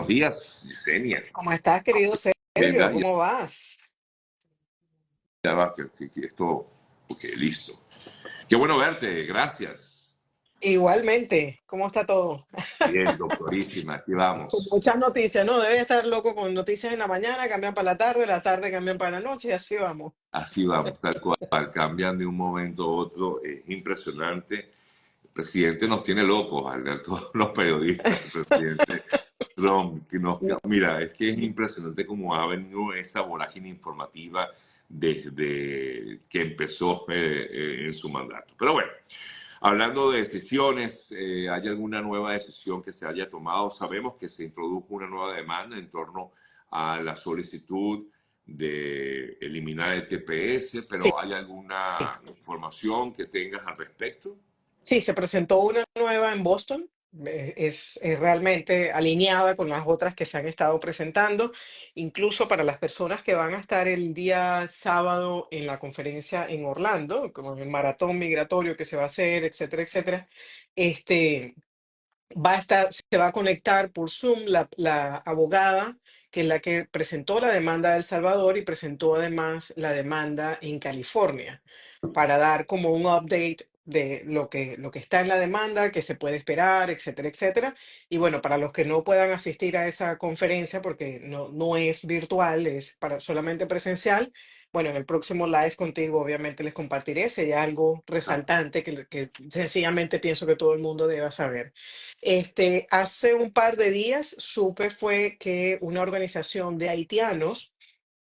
Buenos días, Yesenia. ¿Cómo estás, querido Sergio? ¿Verdad? Ya, ¿Cómo vas? ya va, que esto, ok, listo. Qué bueno verte, gracias. Igualmente, ¿cómo está todo? Bien, doctorísima, aquí Con vamos. muchas noticias, ¿no? Debe estar loco con noticias en la mañana, cambian para la tarde cambian para la noche y así vamos. Así vamos, tal cual. Cambian de un momento a otro, es impresionante. El presidente nos tiene locos, a todos los periodistas, el presidente Trump, No, mira, es que es impresionante cómo ha venido esa vorágine informativa desde que empezó en su mandato. Pero bueno, hablando de decisiones, ¿hay alguna nueva decisión que se haya tomado? Sabemos que se introdujo una nueva demanda en torno a la solicitud de eliminar el TPS, sí, pero ¿hay alguna información que tengas al respecto? sí, se presentó una nueva en Boston. Es realmente alineada con las otras que se han estado presentando, incluso para las personas que van a estar el día sábado en la conferencia en Orlando, como el maratón migratorio que se va a hacer, etcétera, etcétera. Este, se va a conectar por Zoom la abogada, que es la que presentó la demanda de El Salvador y presentó además la demanda en California, para dar como un update de lo que está en la demanda, que se puede esperar, etcétera, etcétera. Y bueno, para los que no puedan asistir a esa conferencia, porque no es virtual, es solamente presencial, bueno, en el próximo live contigo obviamente les compartiré, sería algo resaltante que sencillamente pienso que todo el mundo deba saber. Hace un par de días supe fue que una organización de haitianos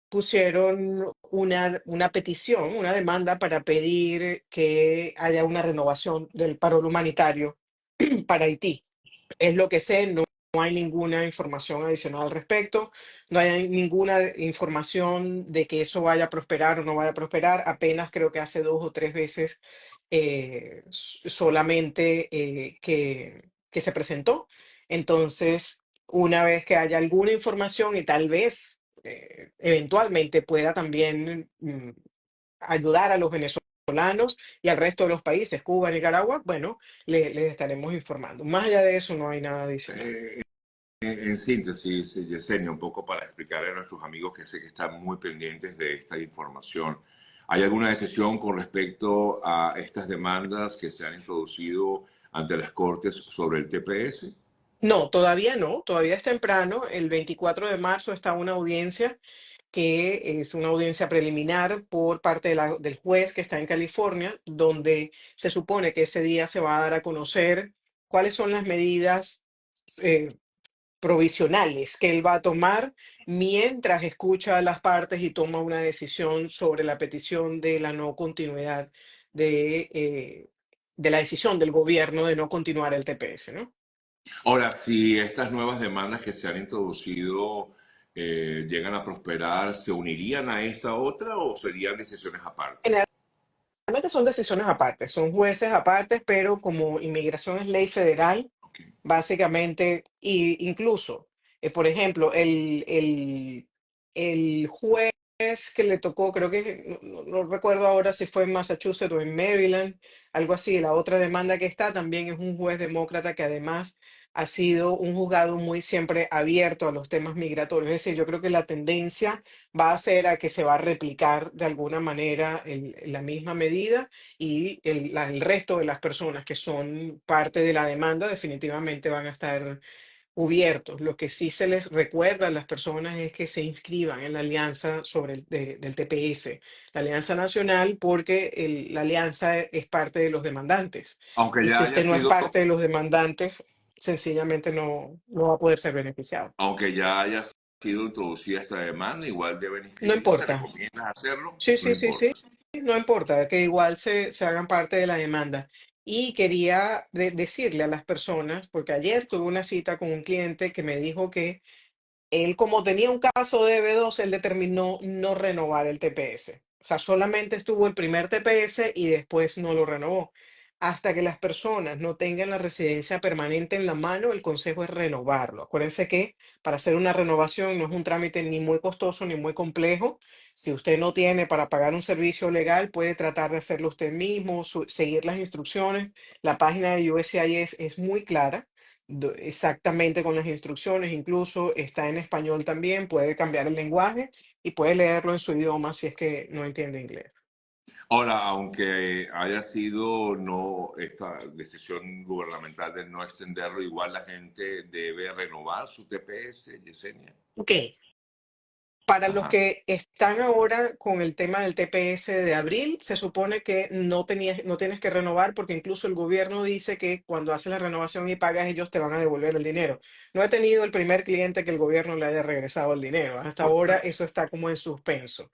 pusieron una petición, una demanda para pedir que haya una renovación del paro humanitario para Haití. Es lo que sé, no hay ninguna información adicional al respecto, no hay ninguna información de que eso vaya a prosperar o no vaya a prosperar. Apenas creo que hace 2 o 3 veces solamente que se presentó. Entonces, una vez que haya alguna información y tal vez eventualmente pueda también ayudar a los venezolanos y al resto de los países, Cuba, Nicaragua, bueno, les estaremos informando. Más allá de eso, no hay nada adicional. Eh, en síntesis, Yesenia, un poco para explicarle a nuestros amigos que sé que están muy pendientes de esta información. ¿Hay alguna decisión con respecto a estas demandas que se han introducido ante las Cortes sobre el TPS? No, todavía no, todavía es temprano. El 24 de marzo está una audiencia que es una audiencia preliminar por parte del juez que está en California, donde se supone que ese día se va a dar a conocer cuáles son las medidas eh, provisionales que él va a tomar mientras escucha a las partes y toma una decisión sobre la petición de la no continuidad de la decisión del gobierno de no continuar el TPS, ¿no? Ahora, si estas nuevas demandas que se han introducido llegan a prosperar, ¿se unirían a esta otra o serían decisiones aparte? Generalmente son decisiones aparte, son jueces aparte, pero como inmigración es ley federal, Ok. básicamente, y incluso, por ejemplo, el juez que le tocó, creo que, no recuerdo ahora si fue en Massachusetts o en Maryland, algo así, la otra demanda que está también es un juez demócrata que además ha sido un juzgado muy siempre abierto a los temas migratorios. Es decir, yo creo que la tendencia va a ser a que se va a replicar de alguna manera la misma medida y el resto de las personas que son parte de la demanda definitivamente van a estar cubiertos. Lo que sí se les recuerda a las personas es que se inscriban en la alianza del TPS, la Alianza Nacional, porque la alianza es parte de los demandantes. Aunque Y ya si haya usted no es sido, parte de los demandantes, sencillamente no va a poder ser beneficiado. aunque ya haya sido introducida esta demanda, igual deben No inscribirse. importa. ¿Recomiendas hacerlo? Sí, No sí, sí, sí. importa. No importa, que igual se hagan parte de la demanda. Y quería decirle a las personas, porque ayer tuve una cita con un cliente que me dijo que él, como tenía un caso de B2, él determinó no renovar el TPS. O sea, solamente estuvo el primer TPS y después no lo renovó. Hasta que las personas no tengan la residencia permanente en la mano, el consejo es renovarlo. Acuérdense que para hacer una renovación no es un trámite ni muy costoso ni muy complejo. Si usted no tiene para pagar un servicio legal, puede tratar de hacerlo usted mismo, seguir las instrucciones. La página de USCIS es muy clara. exactamente con las instrucciones, incluso está en español también, puede cambiar el lenguaje y puede leerlo en su idioma si es que no entiende inglés. Ahora, aunque haya sido no esta decisión gubernamental de no extenderlo, igual la gente debe renovar su TPS, Yesenia. Ok, para los Ajá. que están ahora con el tema del TPS de abril, se supone que no tienes que renovar porque incluso el gobierno dice que cuando haces la renovación y pagas, ellos te van a devolver el dinero. No he tenido el primer cliente que el gobierno le haya regresado el dinero. Hasta ahora Correcto. eso está como en suspenso.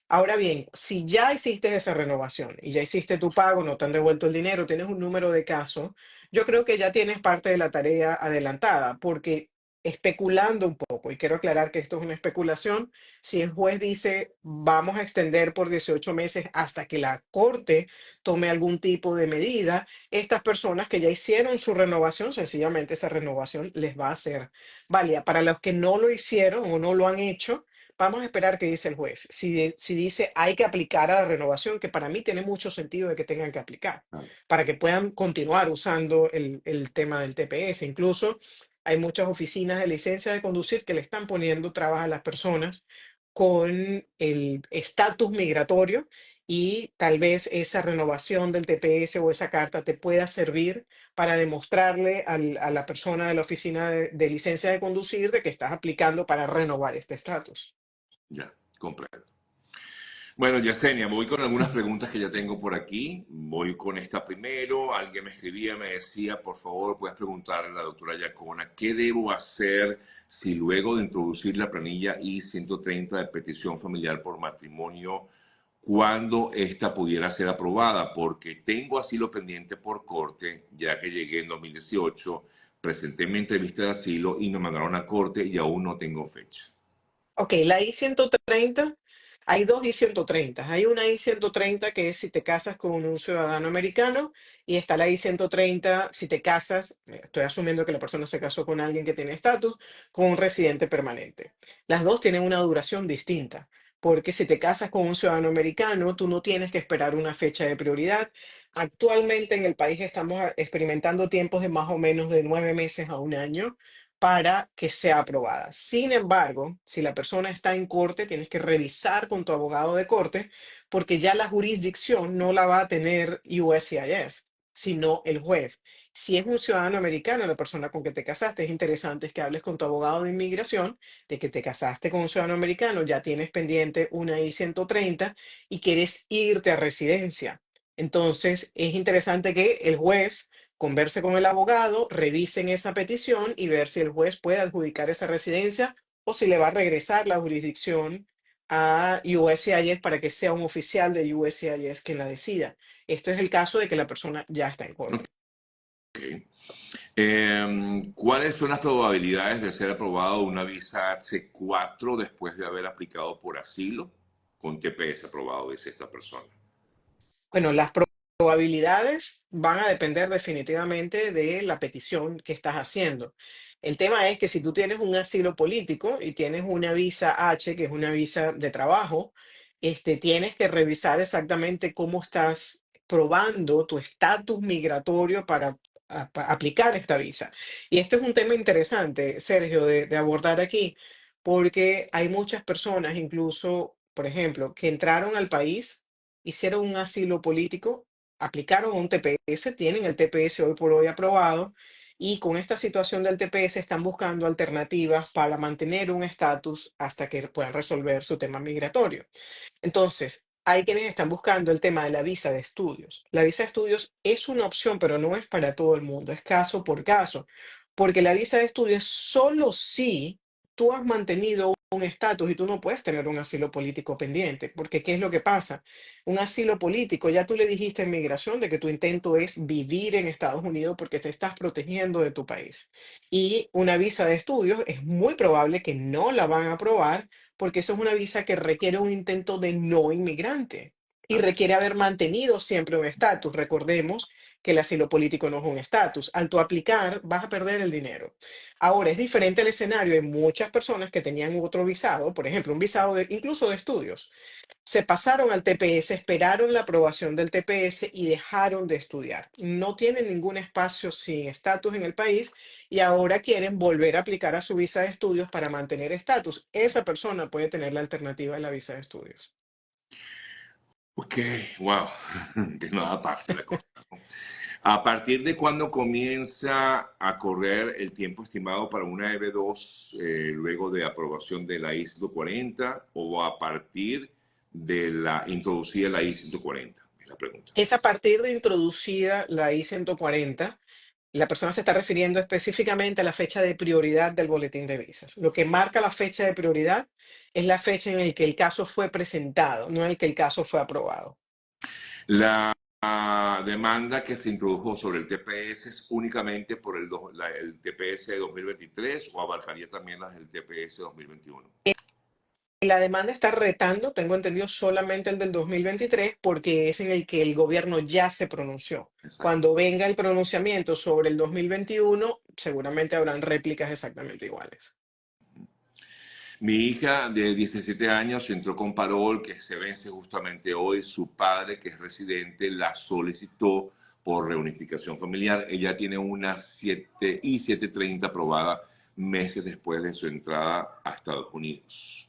Ahora bien, si ya hiciste esa renovación y ya hiciste tu pago, no te han devuelto el dinero, tienes un número de caso, yo creo que ya tienes parte de la tarea adelantada, porque especulando un poco, y quiero aclarar que esto es una especulación, si el juez dice vamos a extender por 18 meses hasta que la corte tome algún tipo de medida, estas personas que ya hicieron su renovación, sencillamente esa renovación les va a ser válida. Para los que no lo hicieron o no lo han hecho, vamos a esperar qué dice el juez. Si dice hay que aplicar a la renovación, que para mí tiene mucho sentido de que tengan que aplicar, Claro. para que puedan continuar usando el tema del TPS. Incluso hay muchas oficinas de licencia de conducir que le están poniendo trabas a las personas con el estatus migratorio y tal vez esa renovación del TPS o esa carta te pueda servir para demostrarle a la persona de la oficina de licencia de conducir de que estás aplicando para renovar este estatus. Ya, comprendo. Bueno, Yesenia, voy con algunas preguntas que ya tengo por aquí. Voy con esta primero. Alguien me escribía, me decía, por favor, puedes preguntarle a la doctora Yacona, ¿qué debo hacer si luego de introducir la planilla I-130 de petición familiar por matrimonio, cuando esta pudiera ser aprobada? Porque tengo asilo pendiente por corte, ya que llegué en 2018, presenté mi entrevista de asilo y me mandaron a corte y aún no tengo fecha. Ok, la I-130, hay dos I-130. Hay una I-130 que es si te casas con un ciudadano americano y está la I-130 si te casas, estoy asumiendo que la persona se casó con alguien que tiene estatus, con un residente permanente. Las dos tienen una duración distinta, porque si te casas con un ciudadano americano, tú no tienes que esperar una fecha de prioridad. Actualmente en el país estamos experimentando tiempos de más o menos de 9 meses a un año para que sea aprobada. Sin embargo, si la persona está en corte, tienes que revisar con tu abogado de corte porque ya la jurisdicción no la va a tener USCIS, sino el juez. Si es un ciudadano americano, la persona con que te casaste, es interesante que hables con tu abogado de inmigración de que te casaste con un ciudadano americano, ya tienes pendiente una I-130 y quieres irte a residencia. Entonces, es interesante que el juez converse con el abogado, revisen esa petición y ver si el juez puede adjudicar esa residencia o si le va a regresar la jurisdicción a USCIS para que sea un oficial de USCIS quien la decida. Esto es el caso de que la persona ya está en corte. Ok. ¿Cuáles son las probabilidades de ser aprobado una visa H4 después de haber aplicado por asilo con TPS aprobado, dice esta persona? Bueno, las probabilidades van a depender definitivamente de la petición que estás haciendo. El tema es que si tú tienes un asilo político y tienes una visa H, que es una visa de trabajo, tienes que revisar exactamente cómo estás probando tu estatus migratorio para aplicar esta visa. Y esto es un tema interesante, Sergio, de abordar aquí, porque hay muchas personas, incluso, por ejemplo, que entraron al país, hicieron un asilo político, aplicaron un TPS, tienen el TPS hoy por hoy aprobado y con esta situación del TPS están buscando alternativas para mantener un estatus hasta que puedan resolver su tema migratorio. Entonces, hay quienes están buscando el tema de la visa de estudios. La visa de estudios es una opción, pero no es para todo el mundo, es caso por caso, porque la visa de estudios solo si tú has mantenido un estatus y tú no puedes tener un asilo político pendiente, porque ¿qué es lo que pasa? Un asilo político, ya tú le dijiste en migración de que tu intento es vivir en Estados Unidos porque te estás protegiendo de tu país. Y una visa de estudios es muy probable que no la van a aprobar porque eso es una visa que requiere un intento de no inmigrante. y requiere haber mantenido siempre un estatus. Recordemos que el asilo político no es un estatus. Al tú aplicar, vas a perder el dinero. Ahora, es diferente el escenario. Hay muchas personas que tenían otro visado, por ejemplo, un visado incluso de estudios. Se pasaron al TPS, esperaron la aprobación del TPS y dejaron de estudiar. No tienen ningún espacio sin estatus en el país y ahora quieren volver a aplicar a su visa de estudios para mantener estatus. Esa persona puede tener la alternativa de la visa de estudios. Ok, wow, que no da fácil la cosa, ¿no? ¿A partir de cuándo comienza a correr el tiempo estimado para una EB2 luego de aprobación de la I-140 o a partir de la introducida la I-140? Es la pregunta. Es a partir de introducida la I-140. La persona se está refiriendo específicamente a la fecha de prioridad del boletín de visas. Lo que marca la fecha de prioridad es la fecha en la que el caso fue presentado, no en el que el caso fue aprobado. La demanda que se introdujo sobre el TPS es únicamente por el TPS de 2023 o abarcaría también las del TPS 2021. La demanda está retando, tengo entendido, solamente el del 2023 porque es en el que el gobierno ya se pronunció. Exacto. Cuando venga el pronunciamiento sobre el 2021, seguramente habrán réplicas exactamente iguales. Mi hija de 17 años entró con parol que se vence justamente hoy. Su padre, que es residente, la solicitó por reunificación familiar. Ella tiene una 7 y 730 aprobada meses después de su entrada a Estados Unidos.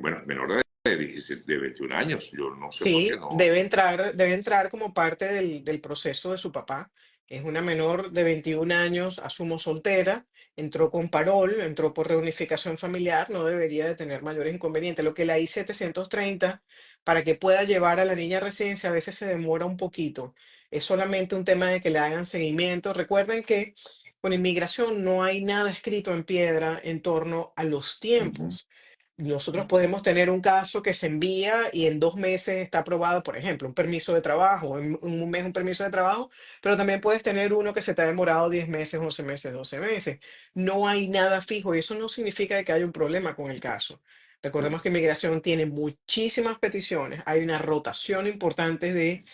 Bueno, es menor de 17, de 21 años. Yo no sé por qué Sí, no. debe entrar como parte del proceso de su papá. Es una menor de 21 años, asumo soltera, entró con parol, entró por reunificación familiar, no debería de tener mayores inconvenientes. Lo que la I-730, para que pueda llevar a la niña a residencia, a veces se demora un poquito. Es solamente un tema de que le hagan seguimiento. Recuerden que con inmigración no hay nada escrito en piedra en torno a los Ujú. tiempos. Nosotros podemos tener un caso que se envía y en 2 meses está aprobado, por ejemplo, un permiso de trabajo, en un mes un permiso de trabajo, pero también puedes tener uno que se te ha demorado 10 meses, 11 meses, 12 meses. No hay nada fijo y eso no significa que haya un problema con el caso. Recordemos que inmigración tiene muchísimas peticiones, hay una rotación importante de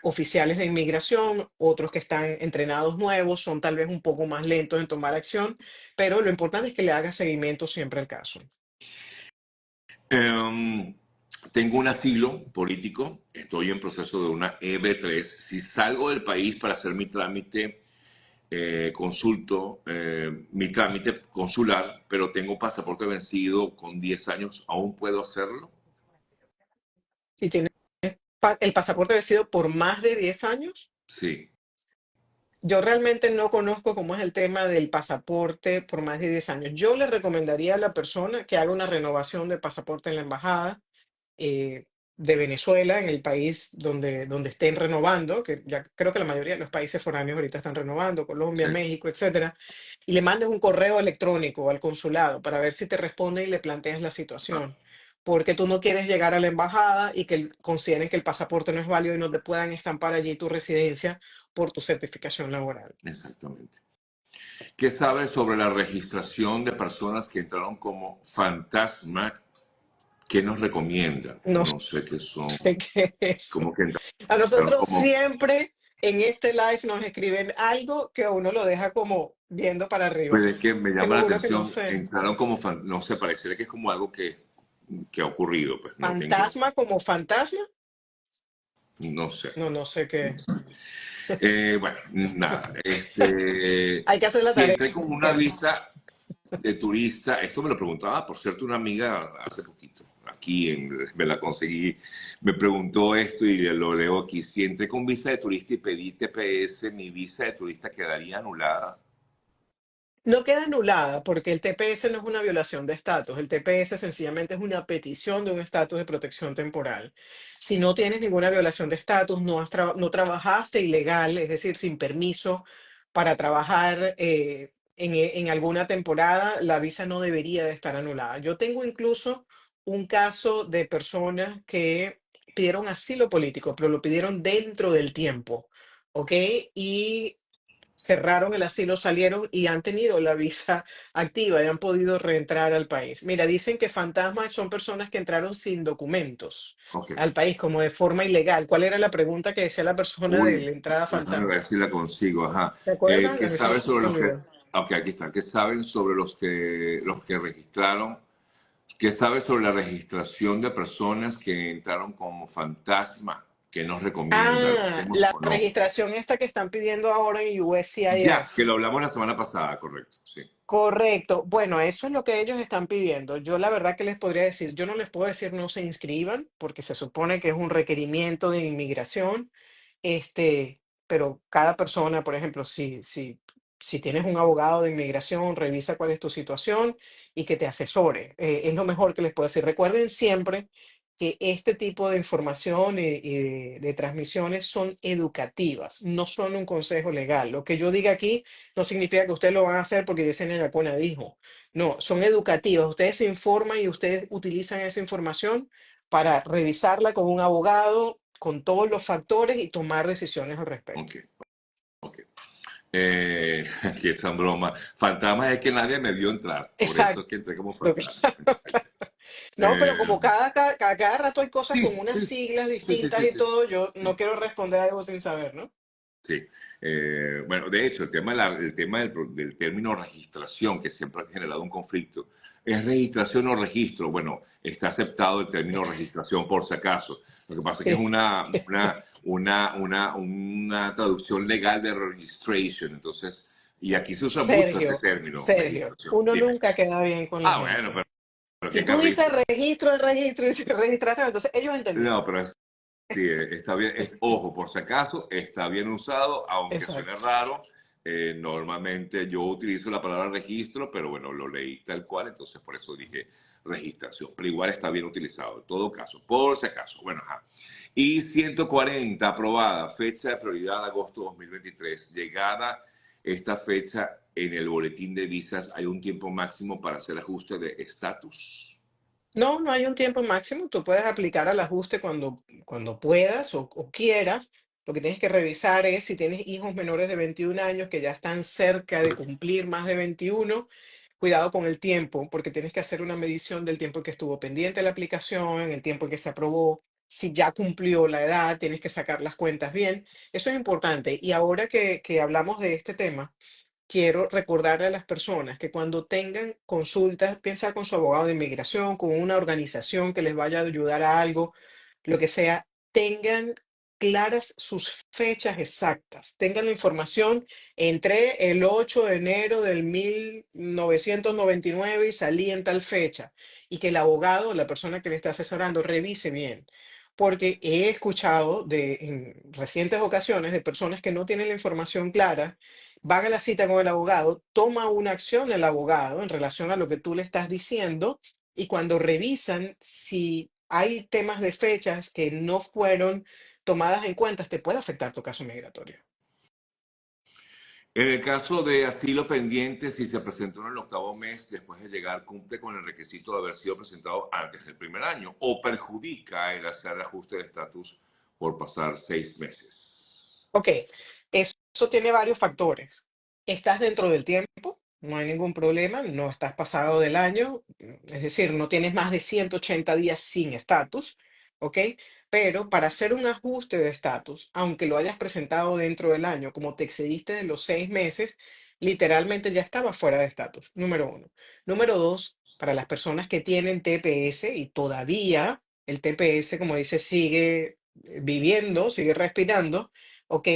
oficiales de inmigración, otros que están entrenados nuevos, son tal vez un poco más lentos en tomar acción, pero lo importante es que le haga seguimiento siempre al caso. Em, Tengo un asilo político, estoy en proceso de una EB3. Si salgo del país para hacer mi trámite, consulto mi trámite consular, pero tengo pasaporte vencido con 10 años, ¿aún puedo hacerlo? Si tiene el pasaporte vencido por más de 10 años, Sí. yo realmente no conozco cómo es el tema del pasaporte por más de 10 años. Yo le recomendaría a la persona que haga una renovación de pasaporte en la embajada eh, de Venezuela, en el país donde estén renovando, que ya creo que la mayoría de los países foráneos ahorita están renovando, Colombia, Sí. México, etcétera, y le mandes un correo electrónico al consulado para ver si te responde y le planteas la Ah, situación. Porque tú no quieres llegar a la embajada y que consideren que el pasaporte no es válido y no te puedan estampar allí tu residencia por tu certificación laboral. exactamente. ¿Qué sabes sobre la registración de personas que entraron como fantasma? ¿Qué nos recomienda? No No sé qué son. sé qué es eso. ¿Cómo que A entraron nosotros como? siempre en este live nos escriben algo que a uno lo deja como viendo para arriba. Pues es que me Te llama lo la juro que no atención, sé. entraron como, no sé, pareciera que es como algo que ha ocurrido, pues no tengo, Fantasma como fantasma. no sé. No, no sé qué. Bueno, nada, Hay que hacer la si tarea. entré con una visa de turista, esto me lo preguntaba, por cierto, una amiga hace poquito, me la conseguí, me preguntó esto y lo leo aquí, si entré con visa de turista y pedí TPS, mi visa de turista quedaría anulada. No queda anulada porque el TPS no es una violación de estatus. El TPS sencillamente es una petición de un estatus de protección temporal. Si no tienes ninguna violación de estatus, no trabajaste ilegal, es decir, sin permiso para trabajar en alguna temporada, la visa no debería de estar anulada. Yo tengo incluso un caso de personas que pidieron asilo político, pero lo pidieron dentro del tiempo, ¿ok? Y cerraron el asilo, salieron y han tenido la visa activa y han podido reentrar al país. Mira, dicen que fantasmas son personas que entraron sin documentos Ok. al país, como de forma ilegal. ¿Cuál era la pregunta que decía la persona de la Uy, entrada déjame ver fantasma? si la consigo. Ajá. ¿Te acuerdas? A ¿Qué mí se me sabes sobre los que... olvidó. Ok, aquí está. ¿Qué saben sobre los que registraron? ¿Qué sabes sobre la registración de personas que entraron como fantasma? ¿Qué nos recomienda? ¿Lo Ah, hacemos la o no? registración esta que están pidiendo ahora en Ya, que lo USCIS. hablamos la semana pasada, correcto. Sí. Correcto. Bueno, eso es lo que ellos están pidiendo. Yo la verdad que les podría decir, yo no les puedo decir no se inscriban, porque se supone que es un requerimiento de inmigración. Pero cada persona, por ejemplo, si tienes un abogado de inmigración, revisa cuál es tu situación y que te asesore. Es lo mejor que les puedo decir. Recuerden siempre que este tipo de información y de transmisiones son educativas, no son un consejo legal. Lo que yo diga aquí no significa que ustedes lo van a hacer porque Yesenia Yacona dijo. No, son educativas. Ustedes se informan y ustedes utilizan esa información para revisarla con un abogado, con todos los factores y tomar decisiones al respecto. Ok, ok. Aquí están broma. Fantasma es que nadie me vio entrar. Por eso Exacto. es que entré como fantasma. Claro. Exacto. No, pero como Eh, cada rato hay cosas con sí, unas sí, siglas sí, sí, distintas sí, y sí. todo, yo no Sí. quiero responder algo sin saber, ¿no? Sí. Bueno, de hecho, el tema del término registración, que siempre ha generado un conflicto, ¿es registración o registro? Bueno, está aceptado el término registración por si acaso. Lo que pasa es que es Sí. una traducción legal de registration. Entonces, y aquí se usa mucho ese Sergio, término, Sergio, registración. uno Dime. nunca queda bien con la Ah, bueno, gente. pero Si qué tú dices carrizo. registro, el registro, y dices registración, entonces ellos entendieron. No, pero sí, está bien. Ojo, por si acaso, está bien usado, aunque suene Exacto. raro. Normalmente yo utilizo la palabra registro, pero bueno, lo leí tal cual, entonces por eso dije registración. Pero igual está bien utilizado, en todo caso, por si acaso. Bueno, ajá. Y 140 aprobada, fecha de prioridad agosto 2023. Llegada esta fecha en el boletín de visas, hay un tiempo máximo para hacer ajuste de estatus. No, no hay un tiempo máximo. Tú puedes aplicar al ajuste cuando puedas o quieras. Lo que tienes que revisar es si tienes hijos menores de 21 años que ya están cerca de cumplir más de 21. Cuidado con el tiempo, porque tienes que hacer una medición del tiempo en que estuvo pendiente la aplicación, el tiempo en que se aprobó. Si ya cumplió la edad, tienes que sacar las cuentas bien. Eso es importante. Y ahora que hablamos de este tema, quiero recordarle a las personas que cuando tengan consultas, piensa con su abogado de inmigración, con una organización que les vaya a ayudar a algo, lo que sea, tengan claras sus fechas exactas, tengan la información, entré el 8 de enero del 1999 y salí en tal fecha, y que el abogado, la persona que le está asesorando, revise bien. Porque he escuchado en recientes ocasiones de personas que no tienen la información clara, van a la cita con el abogado, toma una acción el abogado en relación a lo que tú le estás diciendo y cuando revisan si hay temas de fechas que no fueron tomadas en cuenta, te puede afectar tu caso migratorio. En el caso de asilo pendiente, si se presentó en el octavo mes después de llegar, cumple con el requisito de haber sido presentado antes del primer año o perjudica el hacer ajuste de estatus por pasar 6 meses. Ok, eso tiene varios factores. Estás dentro del tiempo, no hay ningún problema, no estás pasado del año, es decir, no tienes más de 180 días sin estatus, ¿ok? Pero para hacer un ajuste de estatus, aunque lo hayas presentado dentro del año, como te excediste de los 6 meses, literalmente ya estabas fuera de estatus, número uno. Número dos, para las personas que tienen TPS y todavía el TPS, como dice, sigue viviendo, sigue respirando, ¿ok?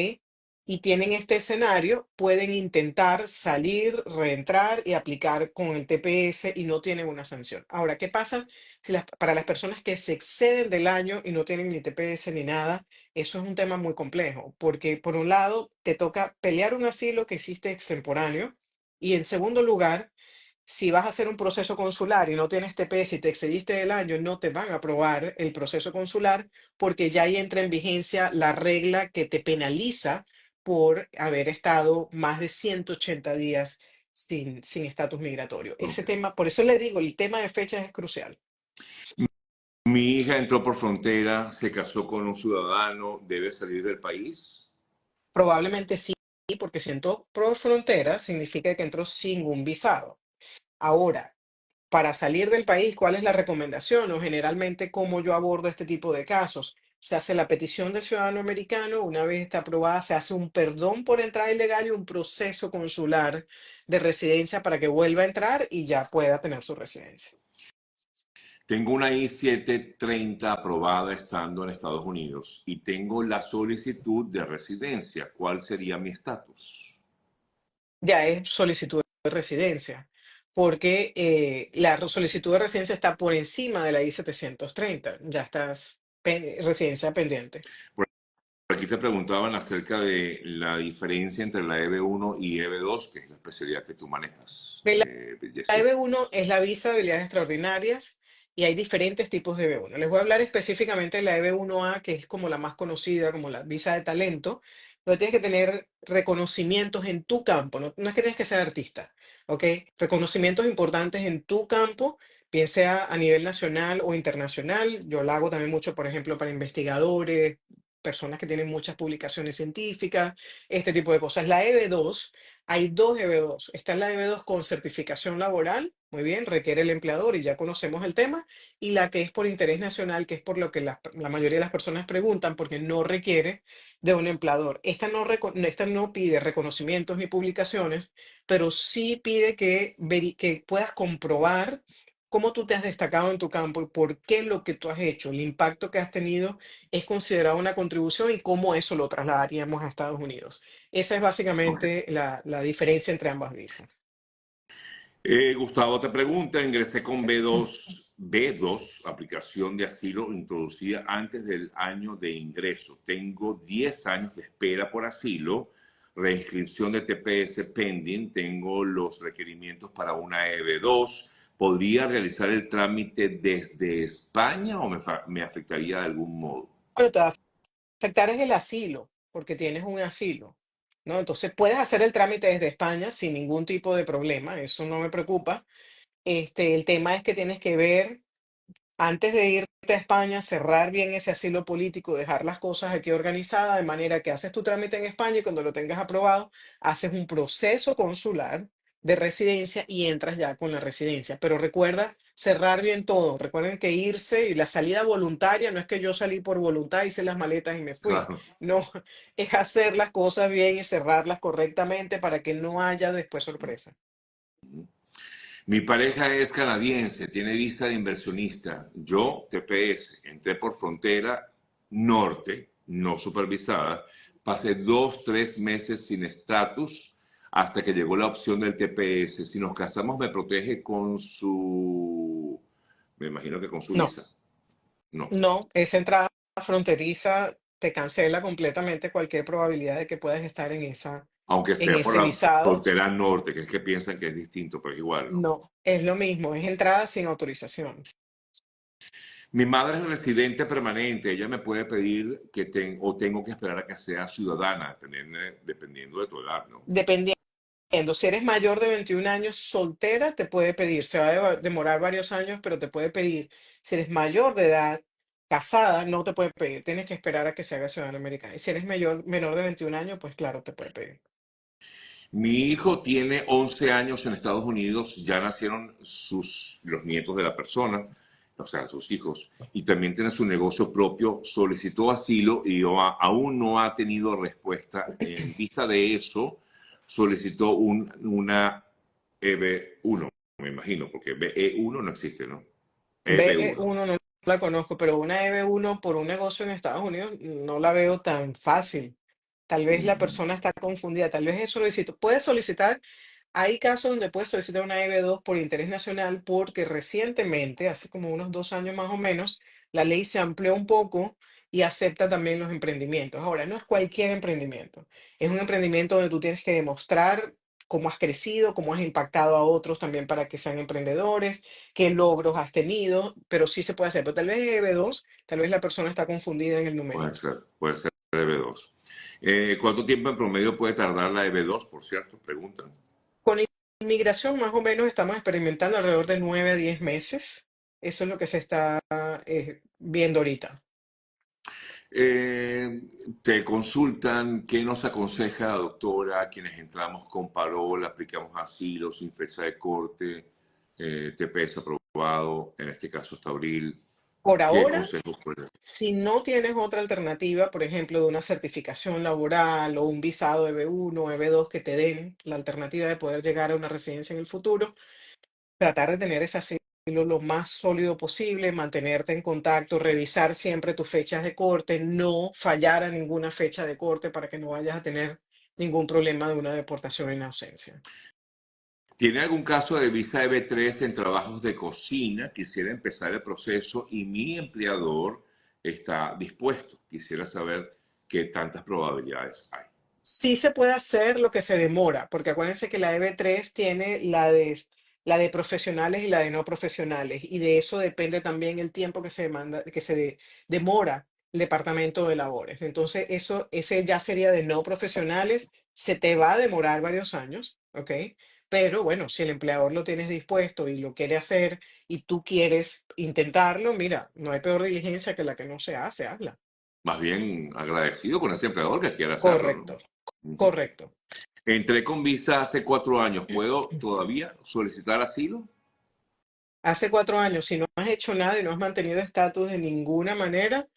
Y tienen este escenario, pueden intentar salir, reentrar y aplicar con el TPS y no tienen una sanción. Ahora, ¿qué pasa si para las personas que se exceden del año y no tienen ni TPS ni nada? Eso es un tema muy complejo, porque por un lado te toca pelear un asilo que existe extemporáneo y en segundo lugar, si vas a hacer un proceso consular y no tienes TPS y te excediste del año, no te van a aprobar el proceso consular porque ya ahí entra en vigencia la regla que te penaliza por haber estado más de 180 días sin estatus migratorio. Ese Ok. tema, por eso le digo, el tema de fechas es crucial. Mi hija entró por frontera, se casó con un ciudadano, debe salir del país. Probablemente sí, porque si entró por frontera, significa que entró sin un visado. Ahora, para salir del país, ¿cuál es la recomendación? O generalmente, ¿cómo yo abordo este tipo de casos? Se hace la petición del ciudadano americano, una vez está aprobada, se hace un perdón por entrada ilegal y un proceso consular de residencia para que vuelva a entrar y ya pueda tener su residencia. Tengo una I-730 aprobada estando en Estados Unidos y tengo la solicitud de residencia. ¿Cuál sería mi estatus? Ya es solicitud de residencia, porque la solicitud de residencia está por encima de la I-730, ya estás residencia pendiente. Por aquí te preguntaban acerca de la diferencia entre la EB1 y EB2, que es la especialidad que tú manejas, La Jessie. EB1 es la visa de habilidades extraordinarias y hay diferentes tipos de EB1. Les voy a hablar específicamente de la EB1A, que es como la más conocida, como la visa de talento, donde tienes que tener reconocimientos en tu campo. No, no es que tienes que ser artista, ¿ok? Reconocimientos importantes en tu campo, bien sea a nivel nacional o internacional. Yo la hago también mucho, por ejemplo, para investigadores, personas que tienen muchas publicaciones científicas, este tipo de cosas. La EB2. Hay dos EB2. Está la EB2 con certificación laboral, muy bien, requiere el empleador y ya conocemos el tema, y la que es por interés nacional, que es por lo que la mayoría de las personas preguntan, porque no requiere de un empleador. Esta no pide reconocimientos ni publicaciones, pero sí pide que puedas comprobar cómo tú te has destacado en tu campo y por qué lo que tú has hecho, el impacto que has tenido, es considerado una contribución y cómo eso lo trasladaríamos a Estados Unidos. Esa es Ok. básicamente la diferencia entre ambas visas. Gustavo te pregunta, ingresé con B2, aplicación de asilo introducida antes del año de ingreso. Tengo 10 años de espera por asilo, reinscripción de TPS pending, tengo los requerimientos para una EB2. ¿Podría realizar el trámite desde España o me afectaría de algún modo? Bueno, te va a afectar es el asilo, porque tienes un asilo, ¿no? Entonces puedes hacer el trámite desde España sin ningún tipo de problema, eso no me preocupa. El tema es que tienes que ver antes de irte a España, cerrar bien ese asilo político, dejar las cosas aquí organizadas, de manera que haces tu trámite en España y cuando lo tengas aprobado, haces un proceso consular de residencia y entras ya con la residencia. Pero recuerda cerrar bien todo. Recuerden que irse y la salida voluntaria no es que yo salí por voluntad, hice las maletas y me fui. Claro. No, es hacer las cosas bien y cerrarlas correctamente para que no haya después sorpresa. Mi pareja es canadiense, tiene visa de inversionista. Yo, TPS, entré por frontera norte, no supervisada. Pasé 2, 3 meses sin estatus hasta que llegó la opción del TPS. Si nos casamos, me protege con su, me imagino que con su No. visa. No, No, esa entrada fronteriza te cancela completamente cualquier probabilidad de que puedas estar aunque en sea por ese la visado. frontera norte, que es que piensan que es distinto, pero es igual, ¿no? No, es lo mismo, es entrada sin autorización. Mi madre es residente permanente, ella me puede pedir o tengo que esperar a que sea ciudadana, dependiendo de tu edad, ¿no? Dependiendo, si eres mayor de 21 años, soltera, te puede pedir. Se va a demorar varios años, pero te puede pedir. Si eres mayor de edad, casada, no te puede pedir. Tienes que esperar a que se haga ciudadana americana. Y si eres menor de 21 años, pues claro, te puede pedir. Mi hijo tiene 11 años en Estados Unidos, ya nacieron los nietos de la persona, o sea, sus hijos, y también tiene su negocio propio, solicitó asilo y aún no ha tenido respuesta. En vista de eso, solicitó una EB1, me imagino, porque BE1 no existe, ¿no? EB1. B1 no la conozco, pero una EB1 por un negocio en Estados Unidos no la veo tan fácil. Tal vez la Ujú. persona está confundida, tal vez es solicito. Puedes solicitar, hay casos donde puedes solicitar una EB2 por interés nacional porque recientemente, hace como unos 2 años más o menos, la ley se amplió un poco y acepta también los emprendimientos. Ahora, no es cualquier emprendimiento, es un emprendimiento donde tú tienes que demostrar cómo has crecido, cómo has impactado a otros también para que sean emprendedores, qué logros has tenido, pero sí se puede hacer. Pero tal vez EB2, tal vez la persona está confundida en el numerito. Puede ser EB2. ¿Cuánto tiempo en promedio puede tardar la EB2, por cierto? Preguntan. Con inmigración más o menos estamos experimentando alrededor de 9 a 10 meses. Eso es lo que se está viendo ahorita. Eh, Te consultan qué nos aconseja la doctora, quienes entramos con parol, aplicamos asilo sin fecha de corte, TPS aprobado, en este caso hasta abril. Por ¿Qué ahora, consejos puede? si no tienes otra alternativa, por ejemplo, de una certificación laboral o un visado EB1 o EB2 que te den la alternativa de poder llegar a una residencia en el futuro, tratar de tener ese asilo lo más sólido posible, mantenerte en contacto, revisar siempre tus fechas de corte, no fallar a ninguna fecha de corte para que no vayas a tener ningún problema de una deportación en ausencia. ¿Tiene algún caso de visa EB3 en trabajos de cocina? Quisiera empezar el proceso y mi empleador está dispuesto. Quisiera saber qué tantas probabilidades hay. Sí se puede hacer lo que se demora, porque acuérdense que la EB3 tiene la de profesionales y la de no profesionales, y de eso depende también el tiempo que se demanda, demora el departamento de labores. Entonces, ese ya sería de no profesionales, se te va a demorar varios años, ¿ok? Pero bueno, si el empleador lo tienes dispuesto y lo quiere hacer y tú quieres intentarlo, mira, no hay peor diligencia que la que no se hace, hazla. Más bien agradecido con ese empleador que quiera hacerlo, ¿no? Correcto, Ujú. correcto. Entré con visa hace 4 años. ¿Puedo todavía solicitar asilo? Hace 4 años, si no has hecho nada y no has mantenido estatus de ninguna manera,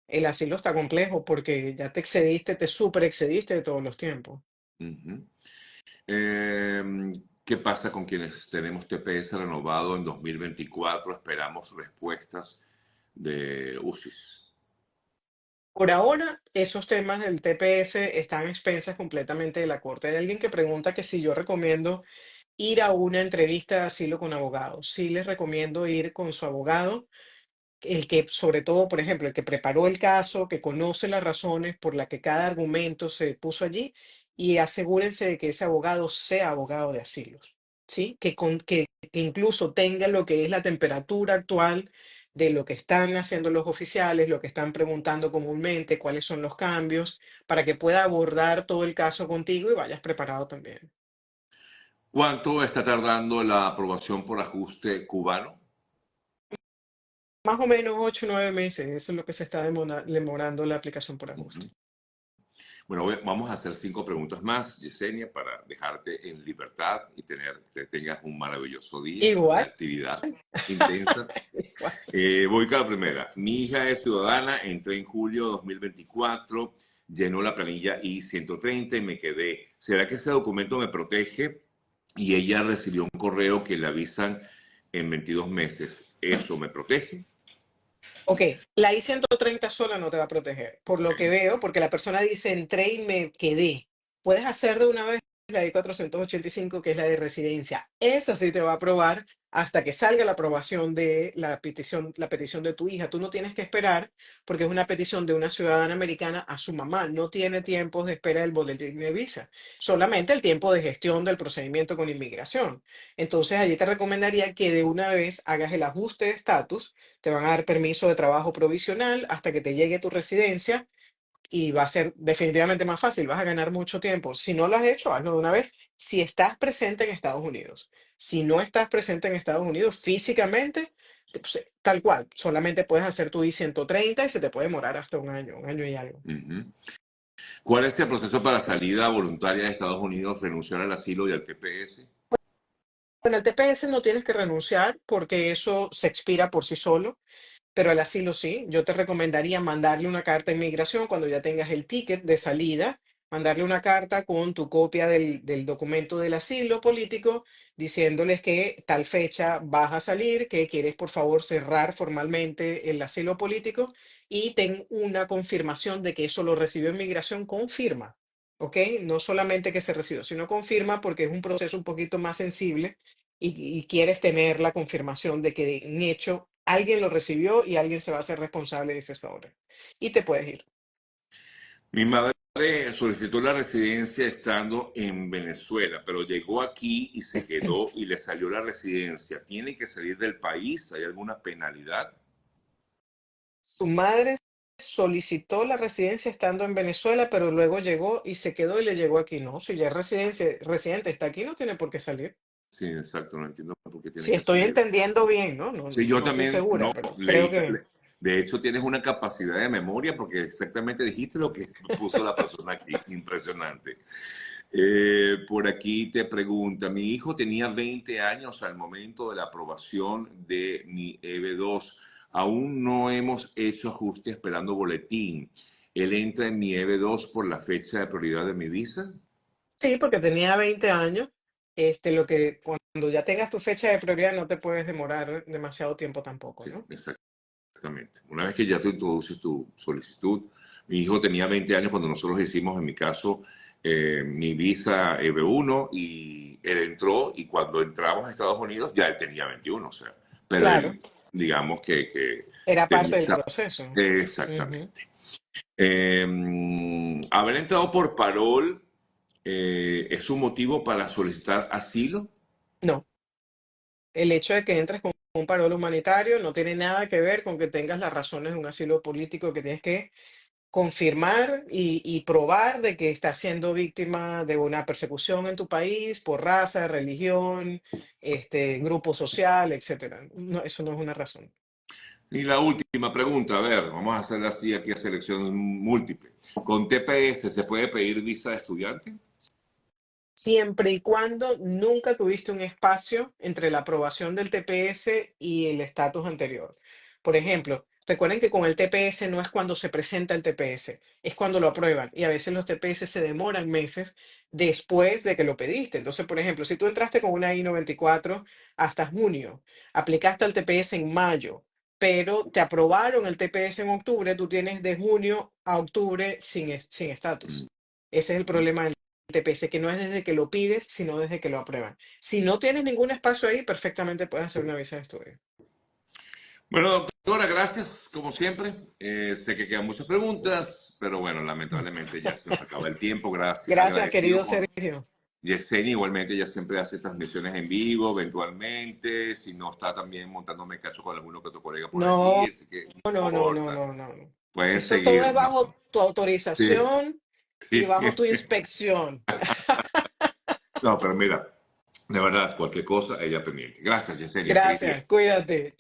el asilo está complejo porque ya te excediste, te super excediste de todos los tiempos. Ujú. ¿Qué pasa con quienes tenemos TPS renovado en 2024? Esperamos respuestas de UCIS. Por ahora, esos temas del TPS están a expensas completamente de la Corte. Hay alguien que pregunta que si yo recomiendo ir a una entrevista de asilo con abogados. Sí les recomiendo ir con su abogado, el que, sobre todo, por ejemplo, el que preparó el caso, que conoce las razones por las que cada argumento se puso allí, y asegúrense de que ese abogado sea abogado de asilos, ¿sí? Que incluso tenga lo que es la temperatura actual de lo que están haciendo los oficiales, lo que están preguntando comúnmente, cuáles son los cambios, para que pueda abordar todo el caso contigo y vayas preparado también. ¿Cuánto está tardando la aprobación por ajuste cubano? Más o menos 8 o 9 meses, eso es lo que se está demorando la aplicación por ajuste. Ujú. Bueno, vamos a hacer 5 preguntas más, Yesenia, para dejarte en libertad y que tengas un maravilloso día de Igual. actividad intensa. Igual. Voy con la primera. Mi hija es ciudadana, entré en julio de 2024, llenó la planilla I-130 y me quedé. ¿Será que ese documento me protege? Y ella recibió un correo que le avisan en 22 meses. ¿Eso me protege? Ok, la I-130 sola no te va a proteger, por Ok. lo que veo, porque la persona dice entré y me quedé. Puedes hacer de una vez la I-485, que es la de residencia. Esa sí te va a aprobar hasta que salga la aprobación de la petición de tu hija. Tú no tienes que esperar porque es una petición de una ciudadana americana a su mamá. No tiene tiempos de espera del boletín de visa, solamente el tiempo de gestión del procedimiento con inmigración. Entonces, allí te recomendaría que de una vez hagas el ajuste de estatus, te van a dar permiso de trabajo provisional hasta que te llegue tu residencia y va a ser definitivamente más fácil, vas a ganar mucho tiempo. Si no lo has hecho, hazlo de una vez. Si estás presente en Estados Unidos, si no estás presente en Estados Unidos físicamente, pues, tal cual, solamente puedes hacer tu I-130 y se te puede demorar hasta un año y algo. Ujú. ¿Cuál es el proceso para salida voluntaria de Estados Unidos, renunciar al asilo y al TPS? Bueno, el TPS no tienes que renunciar porque eso se expira por sí solo. Pero el asilo sí, yo te recomendaría mandarle una carta a inmigración cuando ya tengas el ticket de salida, mandarle una carta con tu copia del documento del asilo político, diciéndoles que tal fecha vas a salir, que quieres por favor cerrar formalmente el asilo político y ten una confirmación de que eso lo recibió inmigración, confirma, ¿ok? No solamente que se recibió, sino confirma porque es un proceso un poquito más sensible y quieres tener la confirmación de que en hecho alguien lo recibió y alguien se va a hacer responsable de ese sobre. Y te puedes ir. Mi madre solicitó la residencia estando en Venezuela, pero llegó aquí y se quedó y le salió la residencia. ¿Tiene que salir del país? ¿Hay alguna penalidad? Su madre solicitó la residencia estando en Venezuela, pero luego llegó y se quedó y le llegó aquí. No, si ya es residente, está aquí, no tiene por qué salir. Sí, exacto, no entiendo por qué tiene Si que estoy salir. entendiendo bien, ¿no? No, Sí, yo no estoy también segura, no pero creo leí, que De hecho, tienes una capacidad de memoria porque exactamente dijiste lo que puso la persona aquí. Impresionante. Por aquí te pregunta, mi hijo tenía 20 años al momento de la aprobación de mi EB2. Aún no hemos hecho ajuste esperando boletín. Él entra en mi EB2 por la fecha de prioridad de mi visa. Sí, porque tenía 20 años. Lo que cuando ya tengas tu fecha de prioridad no te puedes demorar demasiado tiempo tampoco, Sí, ¿no? exactamente. Una vez que ya tú introduces tu solicitud, mi hijo tenía 20 años cuando nosotros hicimos, en mi caso, mi visa EB1 y él entró y cuando entramos a Estados Unidos ya él tenía 21, o sea, pero Claro, él, digamos que era tenía parte del esta... proceso. Ujú. Exactamente. Haber entrado por parol es un motivo para solicitar asilo. No, el hecho de que entres con un parol humanitario no tiene nada que ver con que tengas las razones de un asilo político que tienes que confirmar y probar de que estás siendo víctima de una persecución en tu país por raza, religión, grupo social, etcétera. No, eso no es una razón. Y la última pregunta, a ver, vamos a hacer así aquí a selección múltiple. ¿Con TPS se puede pedir visa de estudiante? Siempre y cuando nunca tuviste un espacio entre la aprobación del TPS y el estatus anterior. Por ejemplo, recuerden que con el TPS no es cuando se presenta el TPS, es cuando lo aprueban y a veces los TPS se demoran meses después de que lo pediste. Entonces, por ejemplo, si tú entraste con una I-94 hasta junio, aplicaste al TPS en mayo, pero te aprobaron el TPS en octubre, tú tienes de junio a octubre sin Mm. estatus. Ese es el problema TPS, que no es desde que lo pides, sino desde que lo aprueban. Si no tienes ningún espacio ahí, perfectamente puedes hacer una visa de estudio. Bueno, doctora, gracias, como siempre. Sé que quedan muchas preguntas, pero bueno, lamentablemente ya se nos acaba el tiempo. Gracias, Gracias, agradecido querido con Sergio. Yesenia. Igualmente, ella siempre hace transmisiones en vivo, eventualmente. Si no, está también montándome cacho con alguno que otro colega por allí, No, así que no no, no, no, importa. no, no. Pueden Eso todo es seguirnos. bajo tu Sí, autorización y sí. bajo tu inspección. No, pero mira, de verdad, cualquier cosa, ella pendiente. Gracias, Yesenia. Feliz día. Gracias, cuídate.